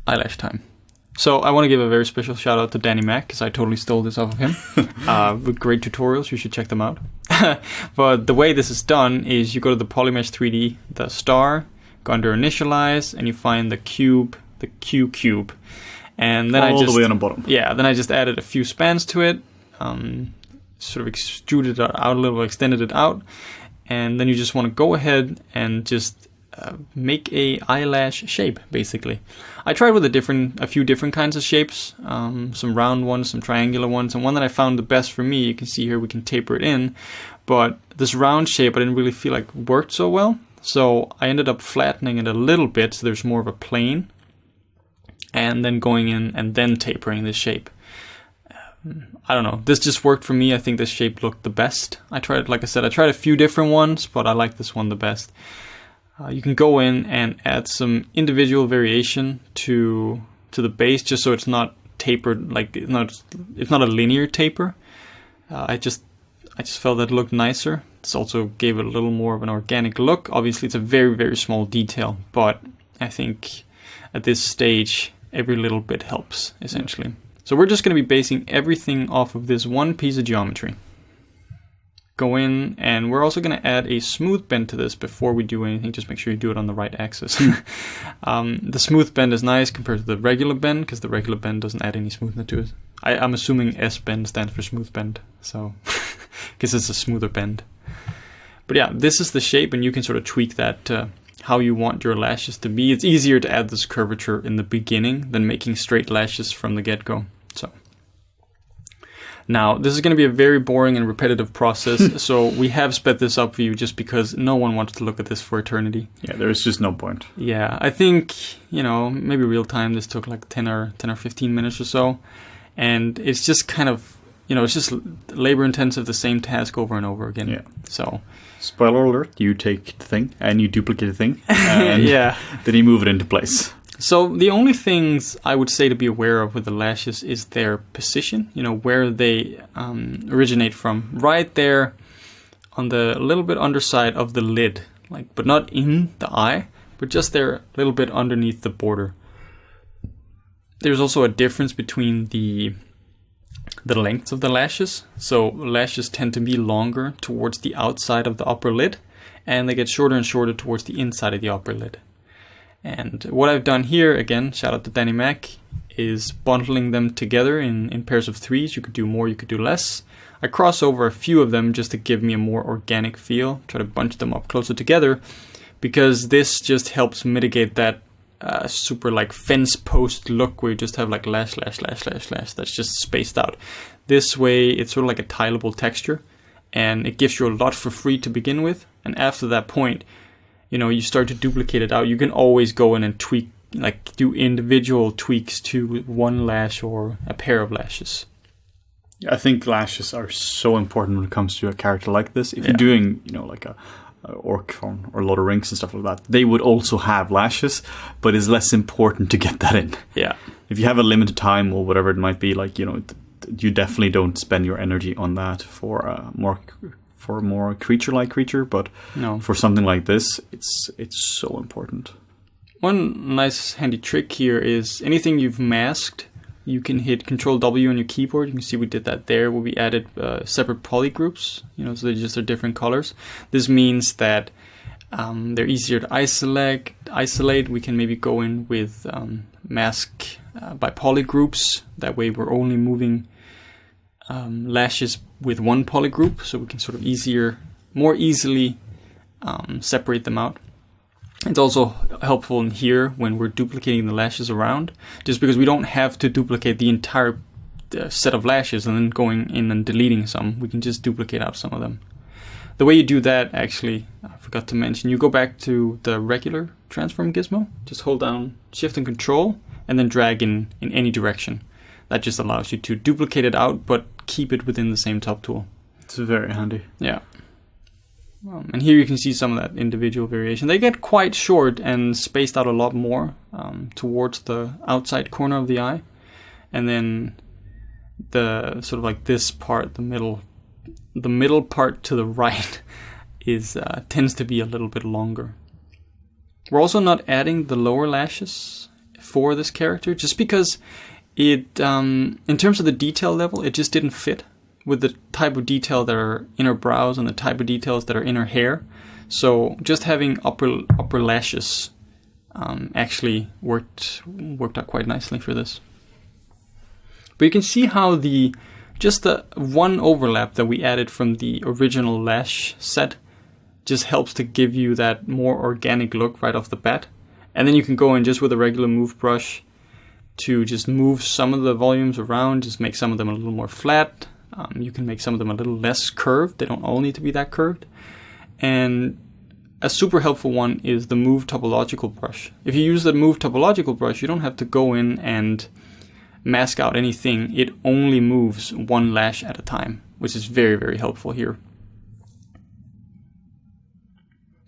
eyelash time. So I want to give a very special shout out to Danny Mac, because I totally stole this off of him. With great tutorials, you should check them out. But the way this is done is you go to the Polymesh 3D, the star, go under Initialize, and you find the cube, the Q cube. And then all the way on the bottom. Yeah, then I just added a few spans to it, sort of extruded it out a little, extended it out. And then you just want to go ahead and just make a eyelash shape, basically. I tried with a few different kinds of shapes, some round ones, some triangular ones, and one that I found the best for me, you can see here we can taper it in, but this round shape I didn't really feel like worked so well, so I ended up flattening it a little bit so there's more of a plane, and then going in and then tapering this shape. I don't know, this just worked for me. I think this shape looked the best. Like I said, I tried a few different ones, but I like this one the best. You can go in and add some individual variation to the base, just so it's not tapered, like it's not a linear taper. I just felt that it looked nicer. This also gave it a little more of an organic look. Obviously, it's a very, very small detail, but I think at this stage, every little bit helps, essentially. So we're just going to be basing everything off of this one piece of geometry. Go in, and we're also going to add a smooth bend to this before we do anything. Just make sure you do it on the right axis. The smooth bend is nice compared to the regular bend, because the regular bend doesn't add any smoothness to it. I'm assuming S bend stands for smooth bend, so because it's a smoother bend. But yeah, this is the shape, and you can sort of tweak that how you want your lashes to be. It's easier to add this curvature in the beginning than making straight lashes from the get-go. So now, this is going to be a very boring and repetitive process, so we have sped this up for you just because no one wants to look at this for eternity. Yeah, there's just no point. Yeah, I think, maybe real time, this took like 10 or 15 minutes or so, and it's just kind of, it's just labor intensive, the same task over and over again. Yeah. So, spoiler alert, you take the thing and you duplicate the thing, and yeah, then you move it into place. So the only things I would say to be aware of with the lashes is their position, where they originate from. Right there on the little bit underside of the lid, but not in the eye, but just there a little bit underneath the border. There's also a difference between the lengths of the lashes. So lashes tend to be longer towards the outside of the upper lid, and they get shorter and shorter towards the inside of the upper lid. And what I've done here, again, shout out to Danny Mac, is bundling them together in pairs of 3s. You could do more, you could do less. I cross over a few of them just to give me a more organic feel, try to bunch them up closer together, because this just helps mitigate that super fence post look where you just have lash that's just spaced out. This way, it's sort of like a tileable texture, and it gives you a lot for free to begin with, and after that point, you start to duplicate it out. You can always go in and tweak, do individual tweaks to one lash or a pair of lashes. I think lashes are so important when it comes to a character like this. If you're doing, like a orc form or Lord of the Rings and stuff like that, they would also have lashes, but it's less important to get that in. Yeah. If you have a limited time or whatever it might be, you definitely don't spend your energy on that for a more creature-like creature, but no, for something like this, it's so important. One nice handy trick here is anything you've masked, you can hit Control-W on your keyboard. You can see we did that there, where we added separate poly groups, so they just are different colors. This means that they're easier to isolate. We can maybe go in with mask by poly groups. That way we're only moving lashes with one poly group, so we can sort of more easily separate them out. It's also helpful in here when we're duplicating the lashes around, just because we don't have to duplicate the entire set of lashes and then going in and deleting some. We can just duplicate out some of them. The way you do that, actually, I forgot to mention, you go back to the regular transform gizmo, just hold down Shift and Control, and then drag in any direction. That just allows you to duplicate it out, but keep it within the same top tool. It's very handy. Yeah. And here you can see some of that individual variation. They get quite short and spaced out a lot more towards the outside corner of the eye. And then the sort of this part, the middle part to the right tends to be a little bit longer. We're also not adding the lower lashes for this character, just because it, in terms of the detail level, it just didn't fit with the type of detail that are in her brows and the type of details that are in her hair. So just having upper lashes actually worked out quite nicely for this. But you can see how just the one overlap that we added from the original lash set just helps to give you that more organic look right off the bat. And then you can go in just with a regular move brush to just move some of the volumes around, just make some of them a little more flat. You can make some of them a little less curved. They don't all need to be that curved. And a super helpful one is the Move Topological brush. If you use the Move Topological brush, you don't have to go in and mask out anything. It only moves one lash at a time, which is very, very helpful here.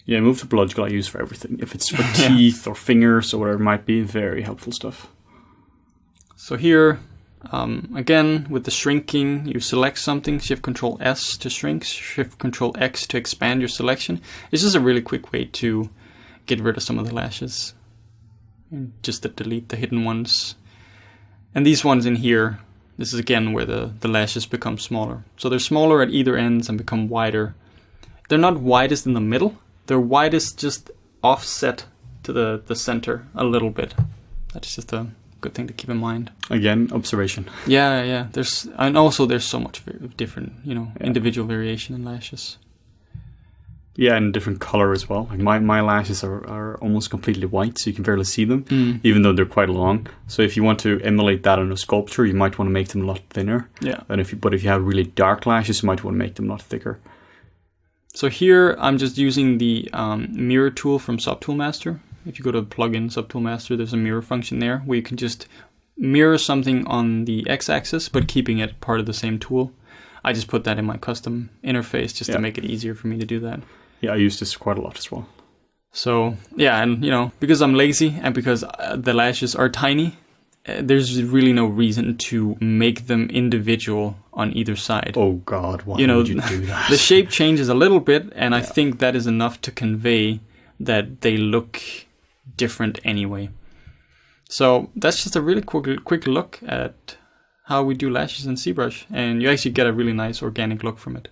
Yeah, Move Topological I use for everything. If it's for teeth or fingers or whatever it might be, very helpful stuff. So here, again, with the shrinking, you select something, Shift-Control-S to shrink, Shift-Control-X to expand your selection. It's just a really quick way to get rid of some of the lashes. And just to delete the hidden ones. And these ones in here, this is again where the lashes become smaller. So they're smaller at either ends and become wider. They're not widest in the middle. They're widest just offset to the center a little bit. That's just a good thing to keep in mind. Again, observation. Yeah. There's so much different, individual variation in lashes. Yeah, and different color as well. Like my lashes are almost completely white, so you can barely see them, even though they're quite long. So if you want to emulate that on a sculpture, you might want to make them a lot thinner. Yeah. And if you have really dark lashes, you might want to make them a lot thicker. So here I'm just using the mirror tool from Subtool Master. If you go to plugin Subtool Master, there's a mirror function there where you can just mirror something on the x-axis, but keeping it part of the same tool. I just put that in my custom interface just to make it easier for me to do that. Yeah, I use this quite a lot as well. So, yeah, and because I'm lazy and because the lashes are tiny, there's really no reason to make them individual on either side. Oh God, why would you do that? The shape changes a little bit, and I think that is enough to convey that they look different anyway. So that's just a really quick look at how we do lashes in ZBrush, and you actually get a really nice organic look from it.